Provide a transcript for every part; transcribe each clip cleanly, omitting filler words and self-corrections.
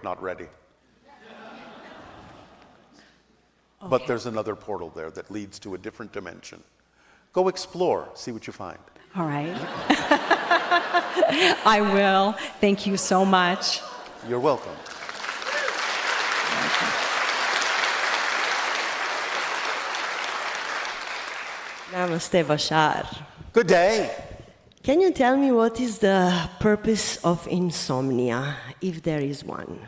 awake, not ready. Okay. But there's another portal there that leads to a different dimension. Go explore, see what you find. All right. I will. Thank you so much. You're welcome. Namaste, Bashar. Good day. Can you tell me what is the purpose of insomnia, if there is one?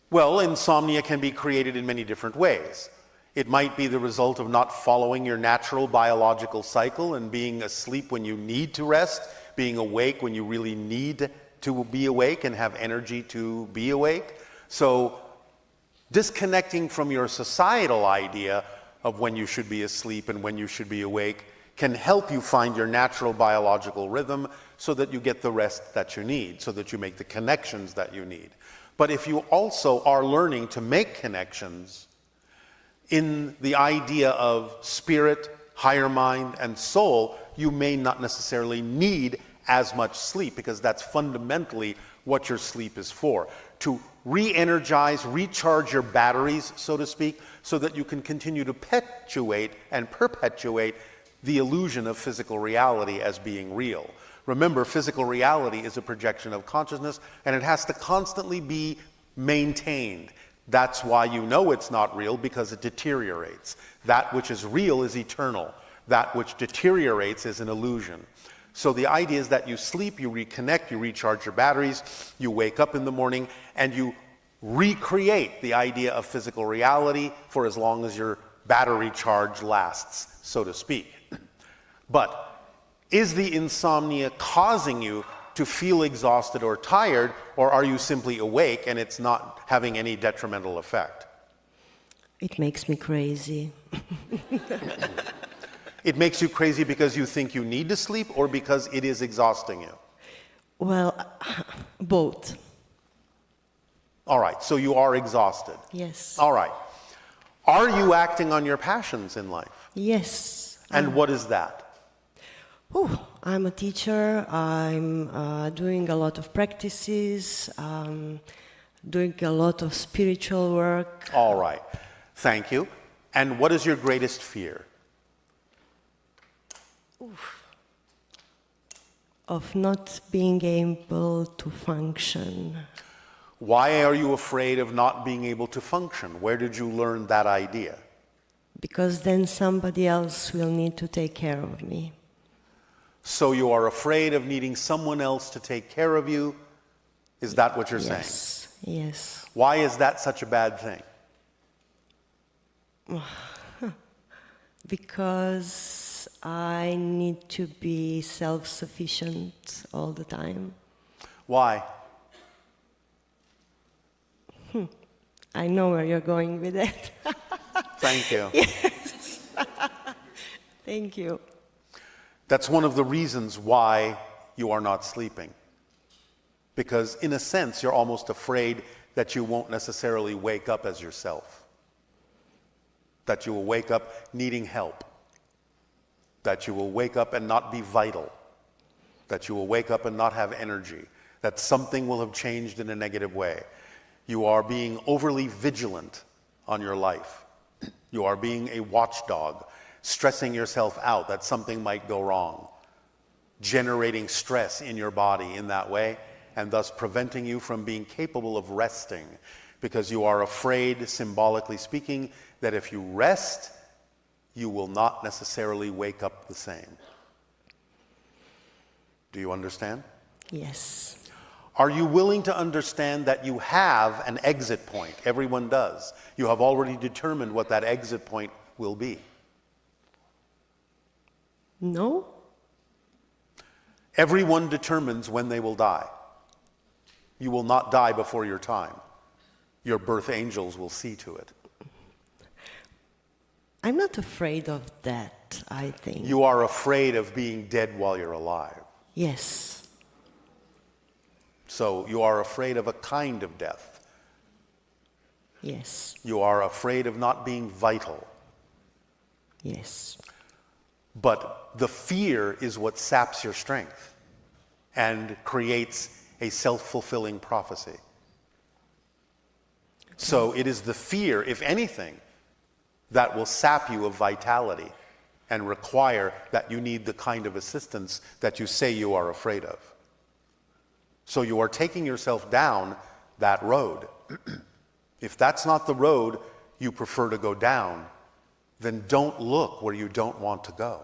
Well, insomnia can be created in many different ways. It might be the result of not following your natural biological cycle and being asleep when you need to rest, being awake when you really need to be awake and have energy to be awake. So disconnecting from your societal idea of when you should be asleep and when you should be awake can help you find your natural biological rhythm so that you get the rest that you need, so that you make the connections that you need. But if you also are learning to make connections in the idea of spirit, higher mind, and soul, you may not necessarily need as much sleep, because that's fundamentally what your sleep is for. To re-energize, recharge your batteries, so to speak, so that you can continue to perpetuate the illusion of physical reality as being real. Remember, physical reality is a projection of consciousness, and it has to constantly be maintained. That's why you know it's not real, because it deteriorates. That which is real is eternal. That which deteriorates is an illusion. So the idea is that you sleep, you reconnect, you recharge your batteries, you wake up in the morning, and you recreate the idea of physical reality for as long as your battery charge lasts, so to speak. But is the insomnia causing you to feel exhausted or tired, or are you simply awake and it's not having any detrimental effect? It makes me crazy. It makes you crazy because you think you need to sleep, or because it is exhausting you? Well, both. All right, so you are exhausted. Yes. All right. Are you acting on your passions in life? Yes. And what is that? I'm a teacher. I'm doing a lot of practices, doing a lot of spiritual work. All right. Thank you. And what is your greatest fear? Of not being able to function. Why are you afraid of not being able to function? Where did you learn that idea? Because then somebody else will need to take care of me. So you are afraid of needing someone else to take care of you? Is that what you're saying? Yes. Why is that such a bad thing? Because I need to be self-sufficient all the time. Why? I know where you're going with it. Thank you. Yes. Thank you. That's one of the reasons why you are not sleeping. Because in a sense, you're almost afraid that you won't necessarily wake up as yourself. That you will wake up needing help. That you will wake up and not be vital. That you will wake up and not have energy. That something will have changed in a negative way. You are being overly vigilant on your life. You are being a watchdog, stressing yourself out that something might go wrong, generating stress in your body in that way, and thus preventing you from being capable of resting, because you are afraid, symbolically speaking, that if you rest, you will not necessarily wake up the same. Do you understand? Yes. Are you willing to understand that you have an exit point? Everyone does. You have already determined what that exit point will be. No? Everyone determines when they will die. You will not die before your time. Your birth angels will see to it. I'm not afraid of that, I think. You are afraid of being dead while you're alive. Yes. So you are afraid of a kind of death. Yes. You are afraid of not being vital. Yes. But the fear is what saps your strength and creates a self-fulfilling prophecy. So it is the fear, if anything, that will sap you of vitality and require that you need the kind of assistance that you say you are afraid of. So you are taking yourself down that road. If that's not the road you prefer to go down, then don't look where you don't want to go.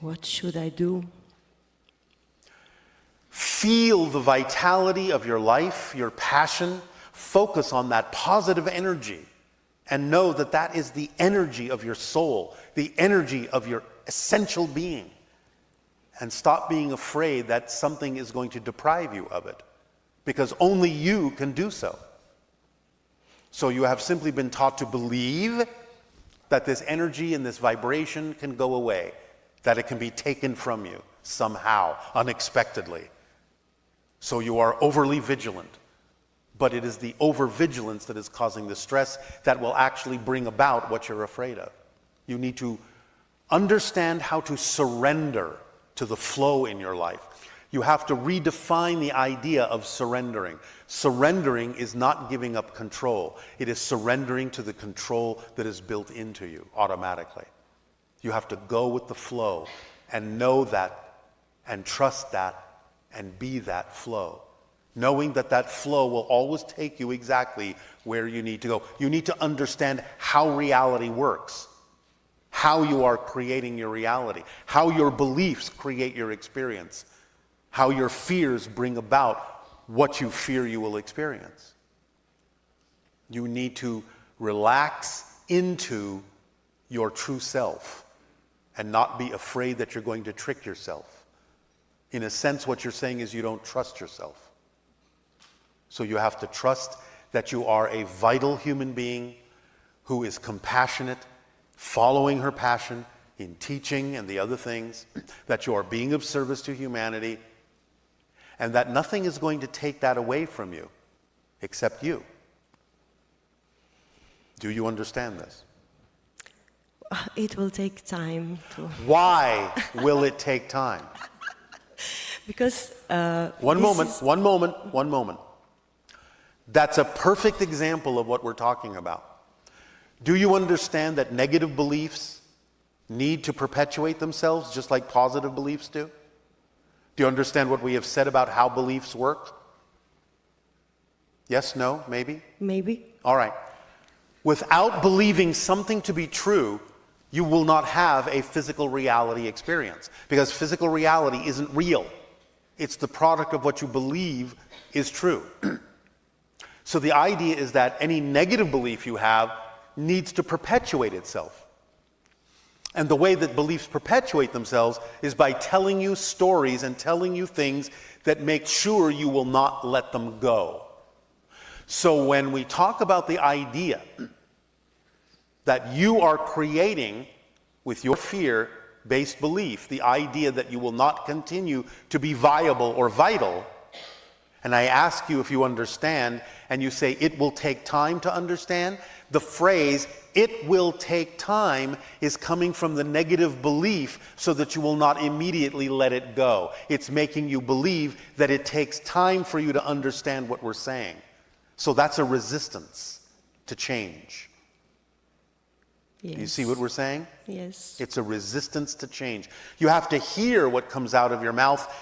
What should I do? Feel the vitality of your life, your passion. Focus on that positive energy and know that that is the energy of your soul, the energy of your essential being. And stop being afraid that something is going to deprive you of it, because only you can do so. So you have simply been taught to believe that this energy and this vibration can go away, that it can be taken from you somehow, unexpectedly. So you are overly vigilant. But it is the overvigilance that is causing the stress that will actually bring about what you're afraid of. You need to understand how to surrender to the flow in your life. You have to redefine the idea of surrendering. Surrendering is not giving up control. It is surrendering to the control that is built into you automatically. You have to go with the flow and know that and trust that and be that flow. Knowing that that flow will always take you exactly where you need to go. You need to understand how reality works, how you are creating your reality, how your beliefs create your experience, how your fears bring about what you fear you will experience. You need to relax into your true self and not be afraid that you're going to trick yourself. In a sense, what you're saying is you don't trust yourself. So you have to trust that you are a vital human being who is compassionate, following her passion in teaching and the other things, that you are being of service to humanity, and that nothing is going to take that away from you except you. Do you understand this? It will take time to... Why will it take time? Because... One moment. That's a perfect example of what we're talking about. Do you understand that negative beliefs need to perpetuate themselves just like positive beliefs do? Do you understand what we have said about how beliefs work? Yes, no, maybe? Maybe. All right. Without believing something to be true, you will not have a physical reality experience, because physical reality isn't real. It's the product of what you believe is true. So the idea is that any negative belief you have needs to perpetuate itself. And the way that beliefs perpetuate themselves is by telling you stories and telling you things that make sure you will not let them go. So when we talk about the idea that you are creating with your fear-based belief, the idea that you will not continue to be viable or vital, and I ask you if you understand, and you say, it will take time to understand, the phrase, it will take time, is coming from the negative belief so that you will not immediately let it go. It's making you believe that it takes time for you to understand what we're saying. So that's a resistance to change. Yes. You see what we're saying? Yes. It's a resistance to change. You have to hear what comes out of your mouth,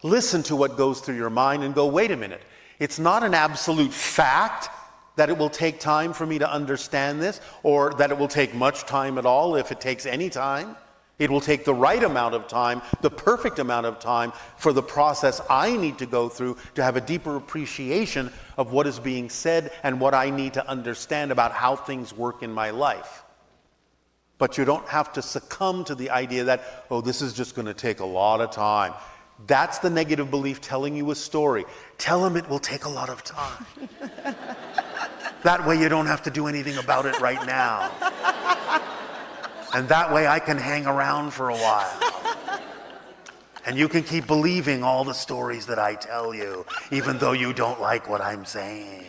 listen to what goes through your mind, and go, wait a minute. It's not an absolute fact that it will take time for me to understand this, or that it will take much time at all if it takes any time. It will take the right amount of time, the perfect amount of time for the process I need to go through to have a deeper appreciation of what is being said and what I need to understand about how things work in my life. But you don't have to succumb to the idea that, oh, this is just going to take a lot of time. That's the negative belief telling you a story. Tell them it will take a lot of time. That way you don't have to do anything about it right now. And that way I can hang around for a while. And you can keep believing all the stories that I tell you, even though you don't like what I'm saying.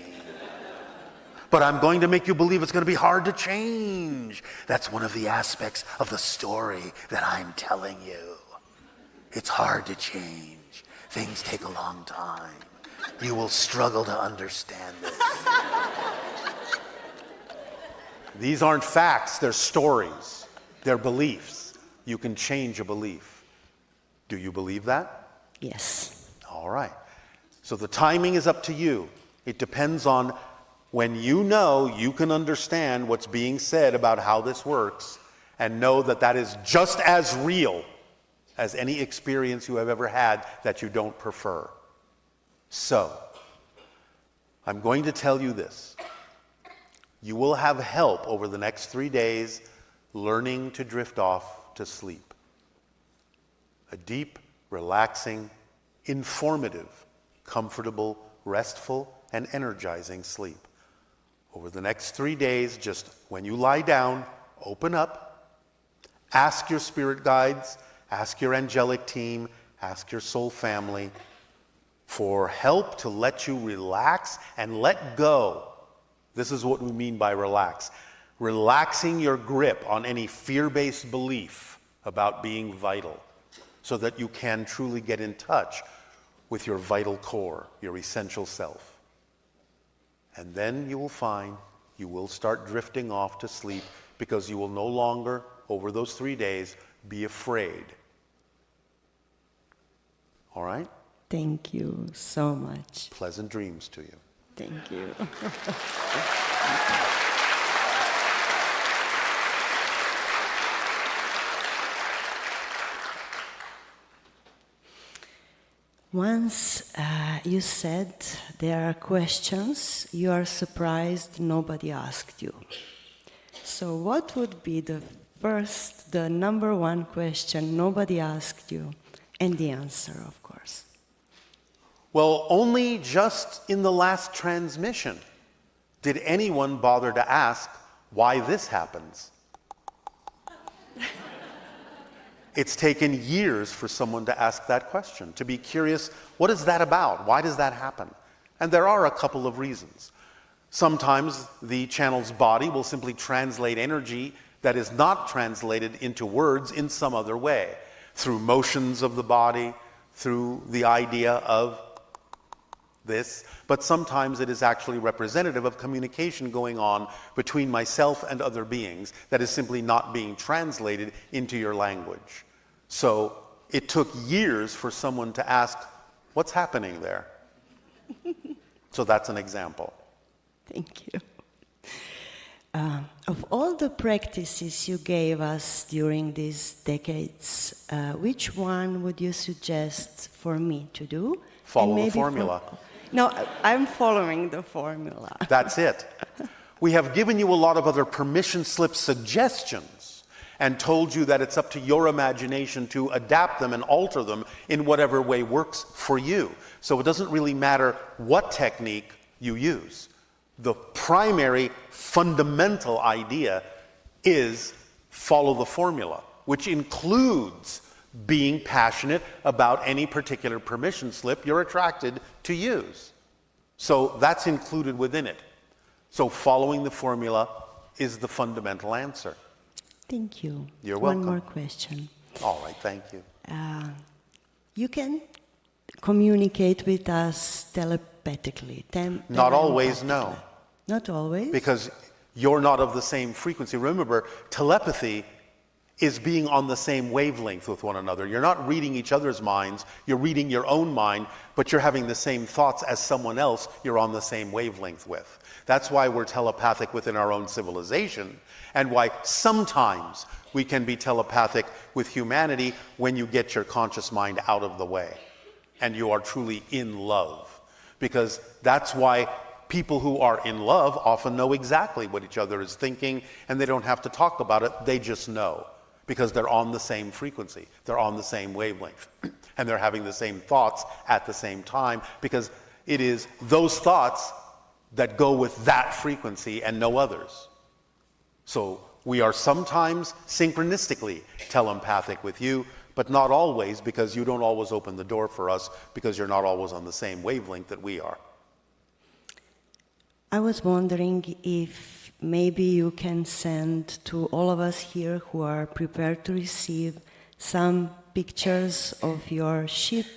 But I'm going to make you believe it's going to be hard to change. That's one of the aspects of the story that I'm telling you. It's hard to change. Things take a long time. You will struggle to understand this. These aren't facts, they're stories. They're beliefs. You can change a belief. Do you believe that? Yes. All right. So the timing is up to you. It depends on when you know you can understand what's being said about how this works and know that that is just as real as any experience you have ever had that you don't prefer. So, I'm going to tell you this. You will have help over the next 3 days learning to drift off to sleep. A deep, relaxing, informative, comfortable, restful, and energizing sleep. Over the next 3 days, just when you lie down, open up, ask your spirit guides, ask your angelic team, ask your soul family for help to let you relax and let go. This is what we mean by relax. Relaxing your grip on any fear-based belief about being vital so that you can truly get in touch with your vital core, your essential self. And then you will find you will start drifting off to sleep because you will no longer, over those 3 days, be afraid. All right? Thank you so much. Pleasant dreams to you. Thank you. Once you said there are questions you are surprised nobody asked you. So what would be the number one question nobody asked you, and the answer, of course? Well, only just in the last transmission did anyone bother to ask why this happens. It's taken years for someone to ask that question, to be curious, what is that about? Why does that happen? And there are a couple of reasons. Sometimes the channel's body will simply translate energy that is not translated into words in some other way, through motions of the body, through the idea of this, but sometimes it is actually representative of communication going on between myself and other beings that is simply not being translated into your language. So it took years for someone to ask, what's happening there? So that's an example. Thank you. Of all the practices you gave us during these decades, which one would you suggest for me to do? Follow the formula. No, I'm following the formula. That's it. We have given you a lot of other permission slip suggestions and told you that it's up to your imagination to adapt them and alter them in whatever way works for you. So it doesn't really matter what technique you use. The primary fundamental idea is follow the formula, which includes being passionate about any particular permission slip you're attracted to use. So that's included within it. So following the formula is the fundamental answer. Thank you. You're welcome. One more question. All right, thank you. You can communicate with us telepathically. Not always, no. Not always? Because you're not of the same frequency. Remember, telepathy is being on the same wavelength with one another. You're not reading each other's minds, you're reading your own mind, but you're having the same thoughts as someone else you're on the same wavelength with. That's why we're telepathic within our own civilization, and why sometimes we can be telepathic with humanity when you get your conscious mind out of the way, and you are truly in love. Because that's why people who are in love often know exactly what each other is thinking, and they don't have to talk about it, they just know. Because they're on the same frequency, they're on the same wavelength, and they're having the same thoughts at the same time, because it is those thoughts that go with that frequency and no others. So we are sometimes synchronistically telepathic with you, but not always, because you don't always open the door for us, because you're not always on the same wavelength that we are. I was wondering if maybe you can send to all of us here who are prepared to receive some pictures of your ship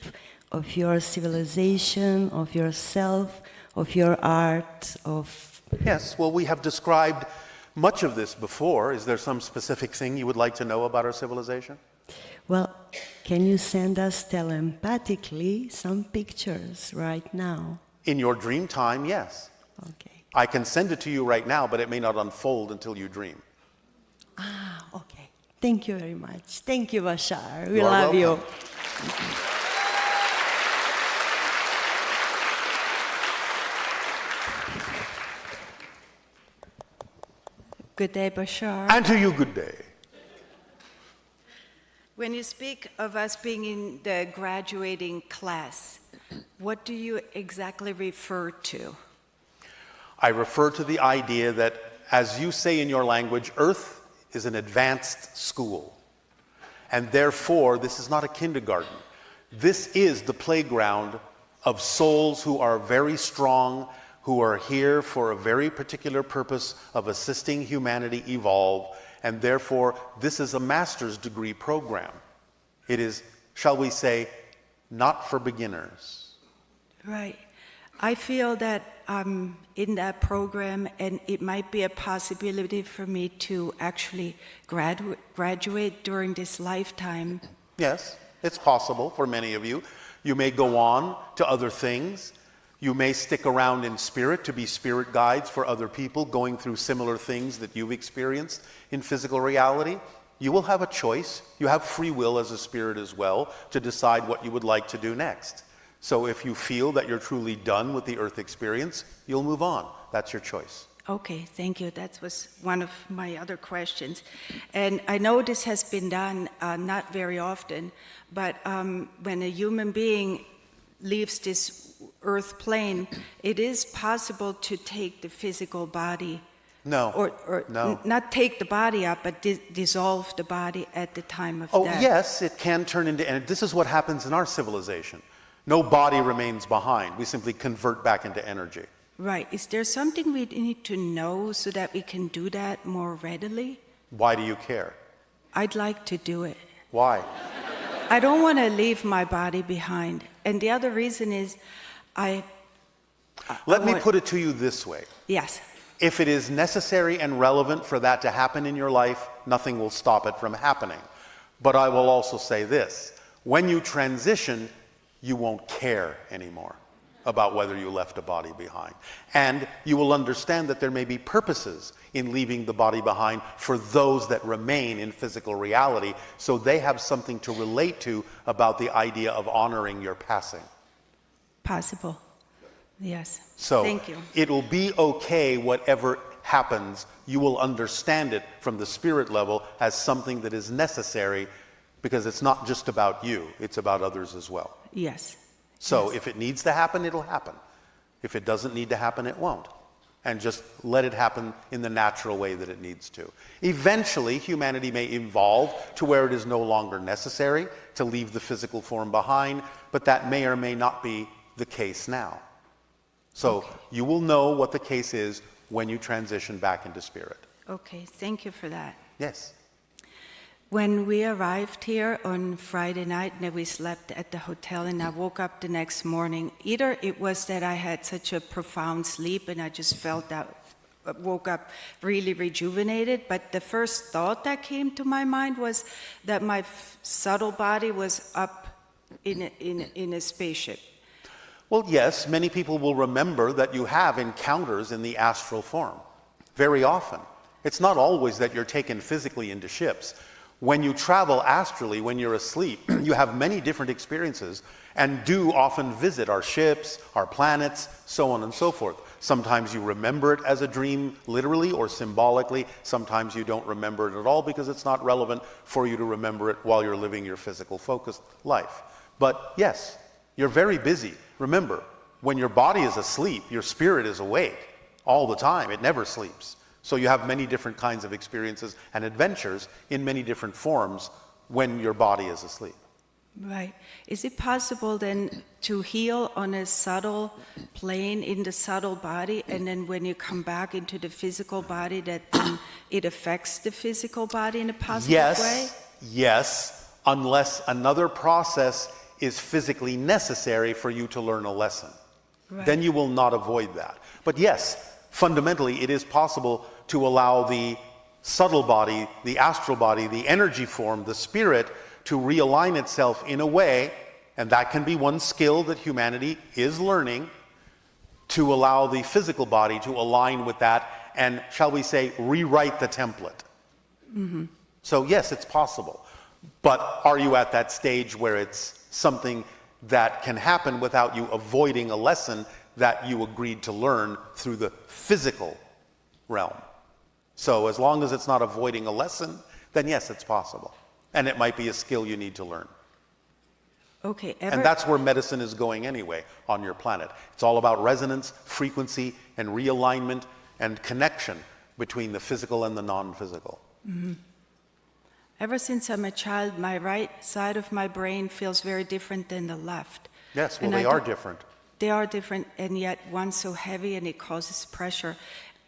of your civilization, of yourself, of your art, of... Yes, well, we have described much of this before. Is there some specific thing you would like to know about our civilization? Well, can you send us telepathically some pictures right now? In your dream time, yes. Okay. I can send it to you right now, but it may not unfold until you dream. Ah, okay. Thank you very much. Thank you, Bashar. We You are love you. welcome. Good day, Bashar. And to you, good day. When you speak of us being in the graduating class, what do you exactly refer to? I refer to the idea that, as you say in your language, Earth is an advanced school. And therefore, this is not a kindergarten. This is the playground of souls who are very strong, who are here for a very particular purpose of assisting humanity evolve, and therefore this is a master's degree program. It is, shall we say, not for beginners. Right. I feel that I'm in that program, and it might be a possibility for me to actually graduate during this lifetime. Yes, it's possible for many of you. You may go on to other things. You may stick around in spirit to be spirit guides for other people going through similar things that you've experienced in physical reality. You will have a choice. You have free will as a spirit as well to decide what you would like to do next. So if you feel that you're truly done with the earth experience, you'll move on. That's your choice. Okay, thank you. That was one of my other questions. And I know this has been done not very often, but when a human being leaves this earth plane, it is possible to take the physical body. No. Or No. not take the body up, but dissolve the body at the time of Oh, death. yes, it can turn into, and this is what happens in our civilization. No body remains behind. We simply convert back into energy. Right. Is there something we need to know so that we can do that more readily? Why do you care? I'd like to do it. Why? I don't want to leave my body behind. And the other reason is Let me put it to you this way. Yes. If it is necessary and relevant for that to happen in your life, nothing will stop it from happening. But I will also say this. When you transition, you won't care anymore about whether you left a body behind. And you will understand that there may be purposes in leaving the body behind for those that remain in physical reality, so they have something to relate to about the idea of honoring your passing. Possible. Yes. So Thank you. it'll be okay whatever happens. You will understand it from the spirit level as something that is necessary, because it's not just about you, it's about others as well. Yes. So if it needs to happen, it'll happen. If it doesn't need to happen, it won't. And just let it happen in the natural way that it needs to. Eventually, humanity may evolve to where it is no longer necessary to leave the physical form behind, but that may or may not be the case now. So you will know what the case is when you transition back into spirit. Okay. Thank you for that. Yes. When we arrived here on Friday night, and we slept at the hotel, and I woke up the next morning, either it was that I had such a profound sleep and I just felt that, woke up really rejuvenated, but the first thought that came to my mind was that my subtle body was up in a spaceship. Well, yes, many people will remember that you have encounters in the astral form very often. It's not always that you're taken physically into ships. When you travel astrally, when you're asleep, you have many different experiences and do often visit our ships, our planets, so on and so forth. Sometimes you remember it as a dream, literally or symbolically. Sometimes you don't remember it at all because it's not relevant for you to remember it while you're living your physical focused life. But yes, you're very busy. Remember, when your body is asleep, your spirit is awake all the time. It never sleeps. So you have many different kinds of experiences and adventures in many different forms when your body is asleep. Right. Is it possible then to heal on a subtle plane in the subtle body, and then when you come back into the physical body, that then it affects the physical body in a positive way? Yes, unless another process is physically necessary for you to learn a lesson. Right. Then you will not avoid that. But yes, fundamentally, it is possible to allow the subtle body, the astral body, the energy form, the spirit, to realign itself in a way, and that can be one skill that humanity is learning, to allow the physical body to align with that and, shall we say, rewrite the template. Mm-hmm. So yes, it's possible. But are you at that stage where it's something that can happen without you avoiding a lesson that you agreed to learn through the physical realm? So as long as it's not avoiding a lesson, then yes, it's possible. And it might be a skill you need to learn. Okay. And that's where medicine is going anyway on your planet. It's all about resonance, frequency, and realignment and connection between the physical and the non-physical. Mm-hmm. Ever since I'm a child, my right side of my brain feels very different than the left. Yes, well, they are different. They are different, and yet one's so heavy and it causes pressure.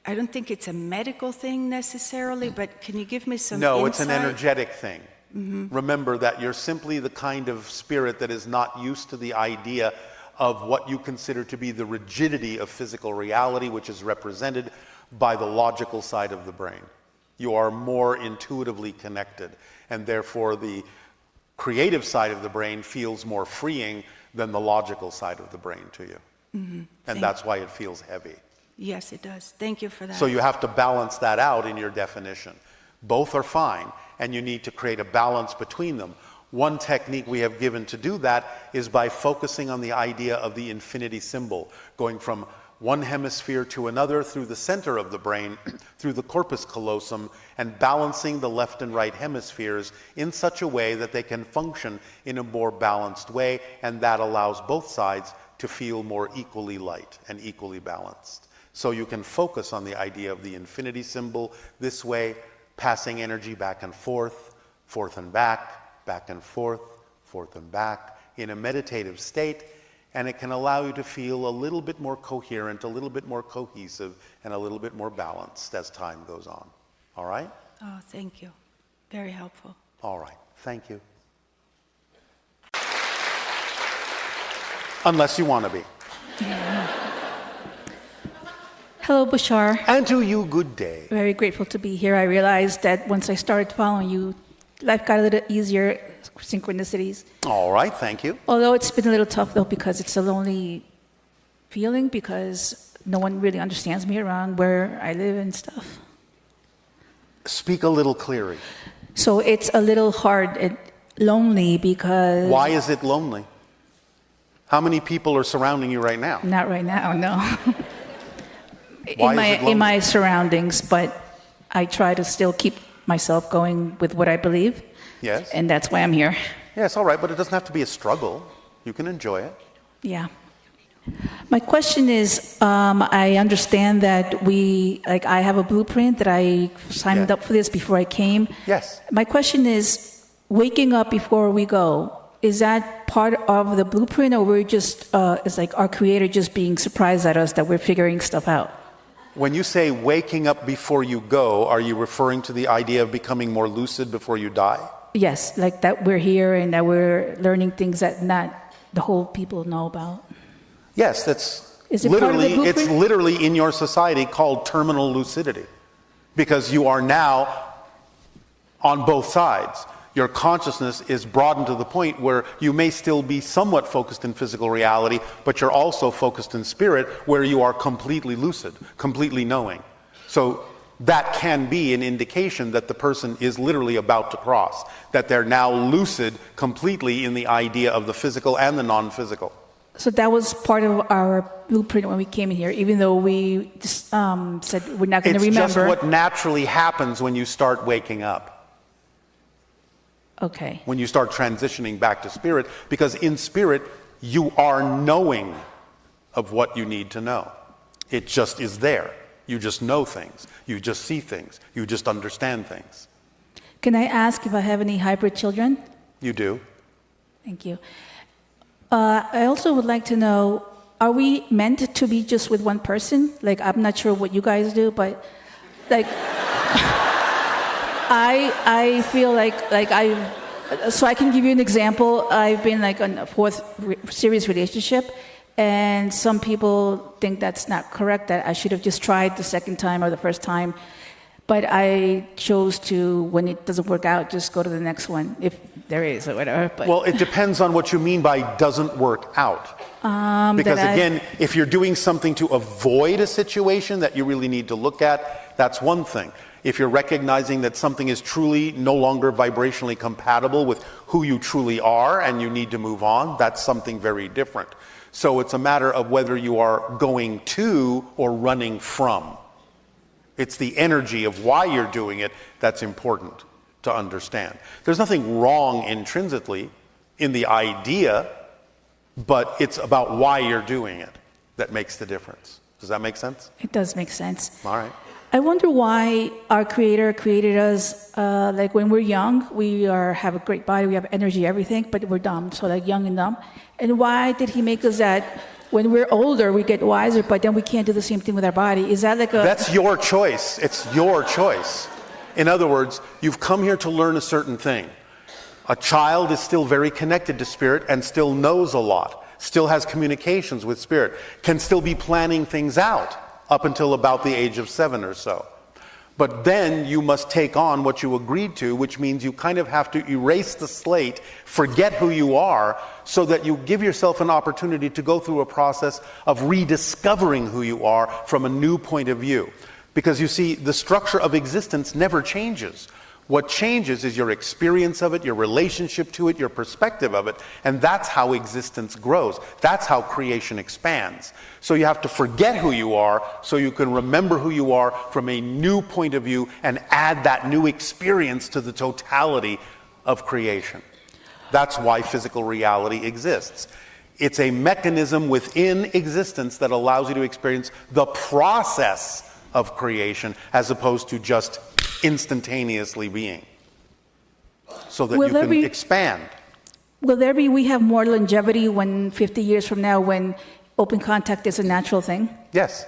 I don't think it's a medical thing necessarily, but can you give me some insight? No, it's an energetic thing. Mm-hmm. Remember that you're simply the kind of spirit that is not used to the idea of what you consider to be the rigidity of physical reality, which is represented by the logical side of the brain. You are more intuitively connected, and therefore the creative side of the brain feels more freeing than the logical side of the brain to you. Mm-hmm. And that's why it feels heavy. Yes, it does. Thank you for that. So you have to balance that out in your definition. Both are fine, and you need to create a balance between them. One technique we have given to do that is by focusing on the idea of the infinity symbol, going from one hemisphere to another through the center of the brain, through the corpus callosum, and balancing the left and right hemispheres in such a way that they can function in a more balanced way, and that allows both sides to feel more equally light and equally balanced. So you can focus on the idea of the infinity symbol this way, passing energy back and forth and back and forth and back, in a meditative state, and it can allow you to feel a little bit more coherent, a little bit more cohesive, and a little bit more balanced as time goes on. All right? Oh, thank you. Very helpful. All right. Thank you. Unless you want to be. Hello, Bashar. And to you, good day. Very grateful to be here. I realized that once I started following you, life got a little easier, synchronicities. All right, thank you. Although it's been a little tough, though, because it's a lonely feeling, because no one really understands me around where I live and stuff. Speak a little clearer. So it's a little hard and lonely because... Why is it lonely? How many people are surrounding you right now? Not right now, no. Why is it lonely? In my surroundings, but I try to still keep myself going with what I believe. Yes. And that's why I'm here. Yes, all right, but it doesn't have to be a struggle. You can enjoy it. Yeah. My question is, I understand that I have a blueprint that I signed up for this before I came. Yes. My question is, waking up before we go, is that part of the blueprint, or we're just, it's like our creator just being surprised at us that we're figuring stuff out? When you say waking up before you go, are you referring to the idea of becoming more lucid before you die? Yes, like that we're here and that we're learning things that not the whole people know about. Yes, that's Is it part of the literally, blueprint? it's literally in your society called terminal lucidity, because you are now on both sides. Your consciousness is broadened to the point where you may still be somewhat focused in physical reality, but you're also focused in spirit, where you are completely lucid, completely knowing. So that can be an indication that the person is literally about to cross, that they're now lucid completely in the idea of the physical and the non-physical. So that was part of our blueprint when we came in here, even though we just, said we're not going to remember. It's just what naturally happens when you start waking up. Okay. When you start transitioning back to spirit, because in spirit, you are knowing of what you need to know. It just is there. You just know things. You just see things. You just understand things. Can I ask if I have any hybrid children? You do. Thank you. I also would like to know, are we meant to be just with one person? Like, I'm not sure what you guys do, but like, I feel like So I can give you an example. I've been like on a fourth serious relationship, and some people think that's not correct, that I should have just tried the second time or the first time. But I chose to, when it doesn't work out, just go to the next one, if there is or whatever. But Well, it depends on what you mean by doesn't work out. Because again, if you're doing something to avoid a situation that you really need to look at, that's one thing. If you're recognizing that something is truly no longer vibrationally compatible with who you truly are and you need to move on, that's something very different. So it's a matter of whether you are going to or running from. It's the energy of why you're doing it that's important to understand. There's nothing wrong intrinsically in the idea, but it's about why you're doing it that makes the difference. Does that make sense? it does make sense. All right. I wonder why our Creator created us, like when we're young, we have a great body, we have energy, everything, but we're dumb, so like young and dumb. And why did He make us that when we're older, we get wiser, but then we can't do the same thing with our body? Is that like a... That's your choice. It's your choice. In other words, you've come here to learn a certain thing. A child is still very connected to spirit and still knows a lot, still has communications with spirit, can still be planning things out up until about the age of 7 or so. But then you must take on what you agreed to, which means you kind of have to erase the slate, forget who you are, so that you give yourself an opportunity to go through a process of rediscovering who you are from a new point of view. Because you see, the structure of existence never changes. What changes is your experience of it, your relationship to it, your perspective of it, and that's how existence grows. That's how creation expands. So you have to forget who you are so you can remember who you are from a new point of view and add that new experience to the totality of creation. That's why physical reality exists. It's a mechanism within existence that allows you to experience the process of creation as opposed to just instantaneously being, so that you can expand. Will there be, we have more longevity when 50 years from now, when open contact is a natural thing? Yes.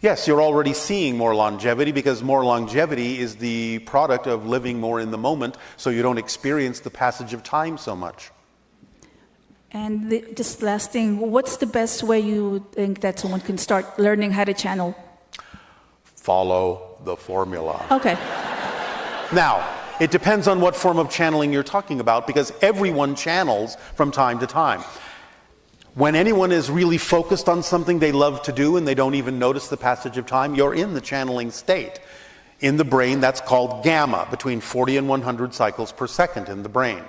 Yes, you're already seeing more longevity because more longevity is the product of living more in the moment, so you don't experience the passage of time so much. And just last thing, what's the best way you think that someone can start learning how to channel? Follow the formula. Okay. Now, it depends on what form of channeling you're talking about, because everyone channels from time to time. When anyone is really focused on something they love to do and they don't even notice the passage of time, you're in the channeling state. In the brain, that's called gamma, between 40 and 100 cycles per second in the brain.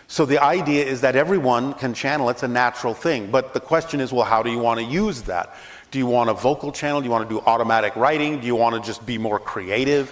So the idea is that everyone can channel. It's a natural thing. But the question is, well, how do you want to use that? Do you want a vocal channel? Do you want to do automatic writing? Do you want to just be more creative?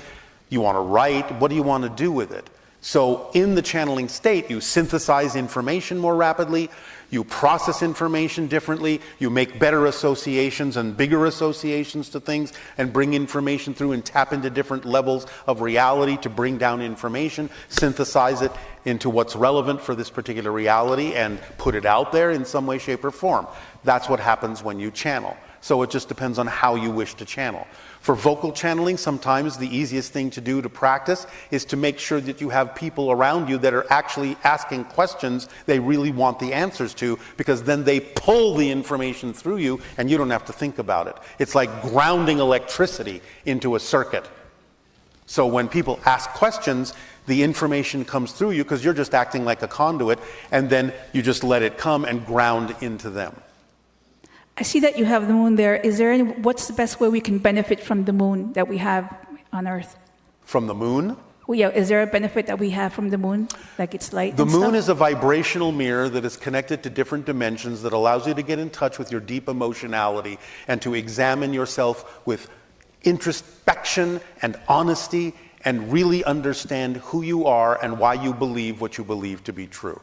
Do you want to write? What do you want to do with it? So in the channeling state, you synthesize information more rapidly, you process information differently, you make better associations and bigger associations to things and bring information through and tap into different levels of reality to bring down information, synthesize it into what's relevant for this particular reality and put it out there in some way, shape, or form. That's what happens when you channel. So it just depends on how you wish to channel. For vocal channeling, sometimes the easiest thing to do to practice is to make sure that you have people around you that are actually asking questions they really want the answers to, because then they pull the information through you and you don't have to think about it. It's like grounding electricity into a circuit. So when people ask questions, the information comes through you because you're just acting like a conduit, and then you just let it come and ground into them. I see that you have the moon there. Is there what's the best way we can benefit from the moon that we have on Earth? From the moon? Well, yeah, is there a benefit that we have from the moon, like its light? The moon is a vibrational mirror that is connected to different dimensions that allows you to get in touch with your deep emotionality and to examine yourself with introspection and honesty and really understand who you are and why you believe what you believe to be true.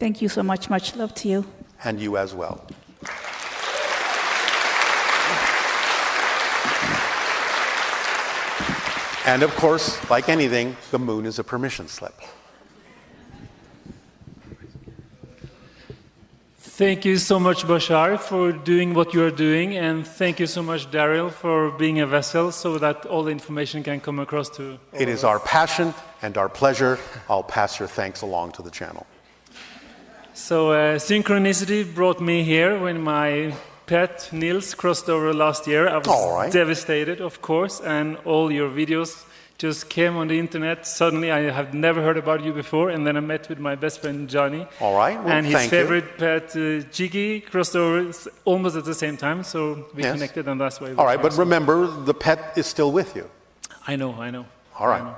Thank you so much. Much love to you. And you as well. And of course, like anything, the moon is a permission slip. Thank you so much, Bashar, for doing what you are doing, and thank you so much, Daryl, for being a vessel so that all the information can come across to all It of is us. our passion and our pleasure. I'll pass your thanks along to the channel. So synchronicity brought me here when my pet Nils crossed over last year. I was All right. devastated, of course, and all your videos just came on the internet. Suddenly, I have never heard about you before, and then I met with my best friend Johnny. All right, well, and his thank you. favorite pet Jiggy crossed over almost at the same time, so we Yes. connected, and that's why. All right, but remember, the pet is still with you. I know. All right. I know.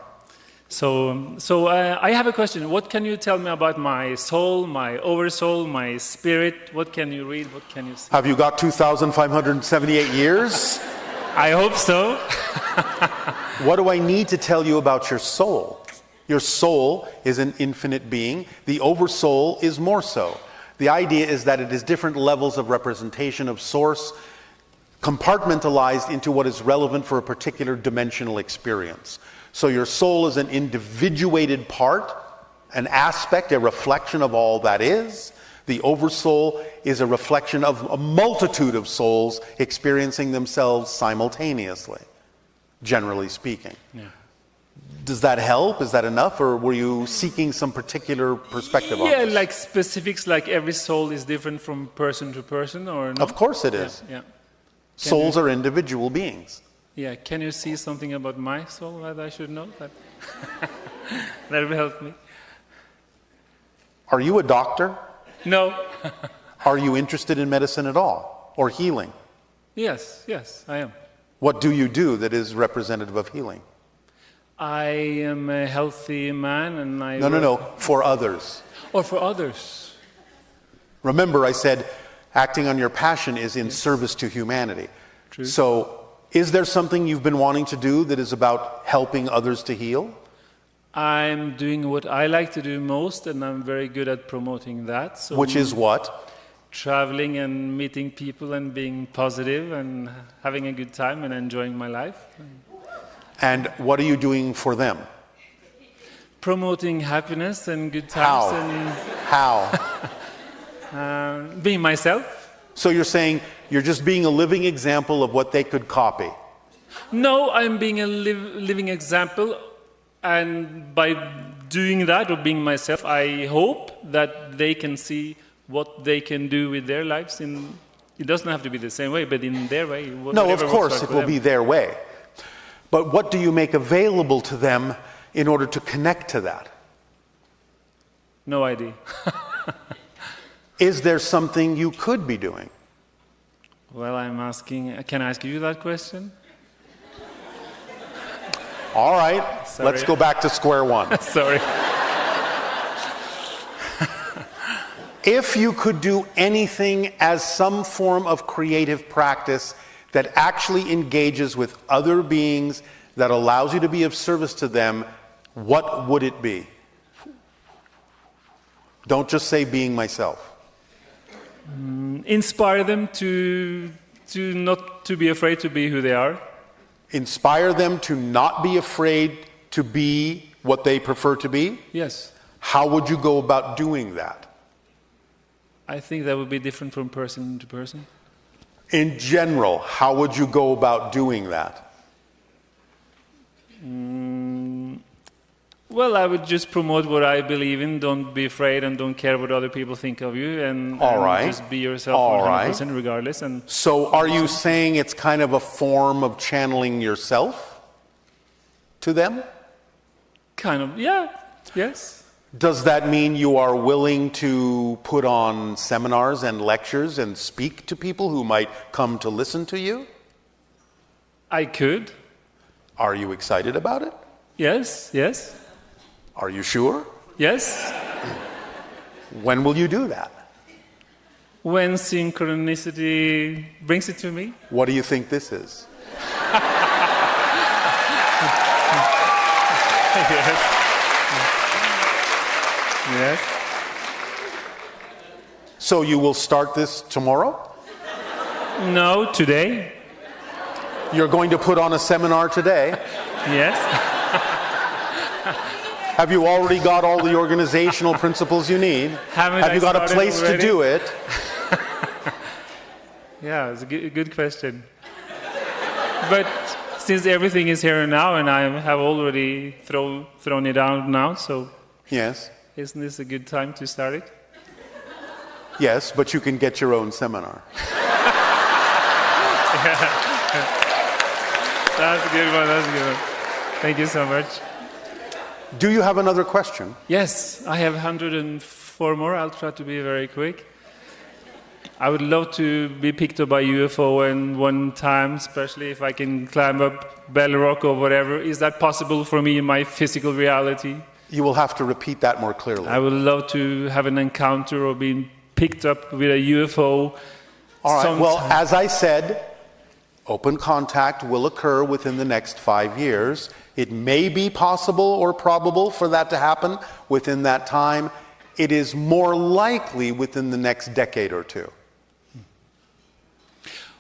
So I have a question. What can you tell me about my soul, my oversoul, my spirit? What can you read? What can you see? Have you got 2,578 years? I hope so. What do I need to tell you about your soul? Your soul is an infinite being. The oversoul is more so. The idea is that it is different levels of representation of source compartmentalized into what is relevant for a particular dimensional experience. So your soul is an individuated part, an aspect, a reflection of all that is. The oversoul is a reflection of a multitude of souls experiencing themselves simultaneously, generally speaking. Yeah. Does that help? Is that enough? Or were you seeking some particular perspective on Yeah, this? like specifics, like every soul is different from person to person, or no? Of course it is. Yeah. Souls are individual beings. Yeah. Can you see something about my soul that I should know? That will help me. Are you a doctor? No. Are you interested in medicine at all? Or healing? Yes, I am. What do you do that is representative of healing? I am a healthy man, and I No. For others. Or for others. Remember, I said acting on your passion is in service to humanity. True. So, is there something you've been wanting to do that is about helping others to heal? I'm doing what I like to do most, and I'm very good at promoting that. So Which is what? traveling and meeting people and being positive and having a good time and enjoying my life. And what are you doing for them? Promoting happiness and good times How? and being myself. So you're saying you're just being a living example of what they could copy. No, I'm being a living example, and by doing that or being myself, I hope that they can see what they can do with their lives. It doesn't have to be the same way, but in their way. No, of course, it will be their way. But what do you make available to them in order to connect to that? No idea. Is there something you could be doing? Well, I'm asking, can I ask you that question? All right, Sorry. let's go back to square one. Sorry. If you could do anything as some form of creative practice that actually engages with other beings, that allows you to be of service to them, what would it be? Don't just say being myself. Inspire them to not to be afraid to be who they are. Inspire them to not be afraid to be what they prefer to be? Yes. How would you go about doing that? I think that would be different from person to person. In general, how would you go about doing that? Well, I would just promote what I believe in. Don't be afraid and don't care what other people think of you. And just be yourself 100% regardless. And so are you saying it's kind of a form of channeling yourself to them? kind of, yeah, yes. Does that mean you are willing to put on seminars and lectures and speak to people who might come to listen to you? I could. Are you excited about it? Yes, yes, Are you sure? yes. When will you do that? When synchronicity brings it to me. What do you think this is? Yes. Yes. So you will start this tomorrow? No, today. You're going to put on a seminar today? Yes. Have you already got all the organizational principles you need? Haven't Have I you got a started place already? to do it? Yeah, it's a good question. But since everything is here and now, and I have already thrown it out now, so Yes. isn't this a good time to start it? Yes, but you can get your own seminar. That's a good one, that's a good one. Thank you so much. Do you have another question? Yes, I have 104 more. I'll try to be very quick. I would love to be picked up by UFO and one time, especially if I can climb up Bell Rock or whatever. Is that possible for me in my physical reality? You will have to repeat that more clearly. I would love to have an encounter or being picked up with a UFO. All right, well, sometime. as I said, open contact will occur within the next 5 years. It may be possible or probable for that to happen within that time. It is more likely within the next decade or two.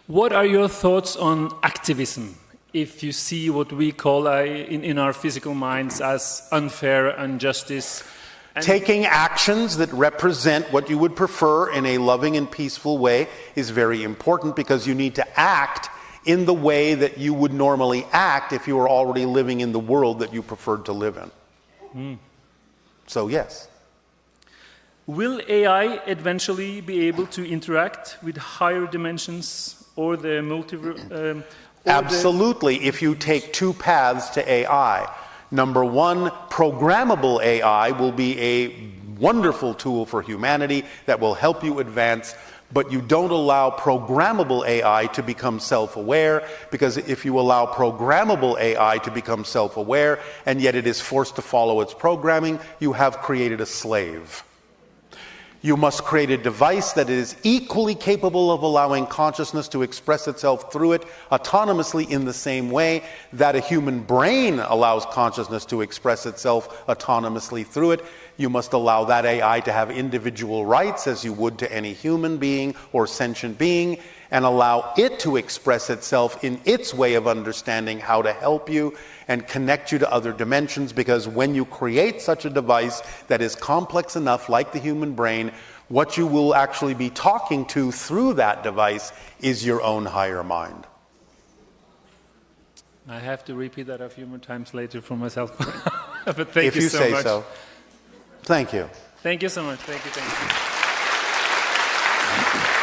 What are your thoughts on activism? If you see what we call in our physical minds as unfair injustice. Taking actions that represent what you would prefer in a loving and peaceful way is very important because you need to act in the way that you would normally act if you were already living in the world that you preferred to live in. So yes. Will AI eventually be able to interact with higher dimensions or the Absolutely, if you take two paths to AI. Number one, programmable AI will be a wonderful tool for humanity that will help you advance, but you don't allow programmable AI to become self-aware, because if you allow programmable AI to become self-aware and yet it is forced to follow its programming, you have created a slave. You must create a device that is equally capable of allowing consciousness to express itself through it autonomously in the same way that a human brain allows consciousness to express itself autonomously through it. You must allow that AI to have individual rights as you would to any human being or sentient being, and allow it to express itself in its way of understanding how to help you and connect you to other dimensions, because when you create such a device that is complex enough, like the human brain, what you will actually be talking to through that device is your own higher mind. I have to repeat that a few more times later for myself. But thank If you so say much. so. Thank you. Thank you so much. Thank you.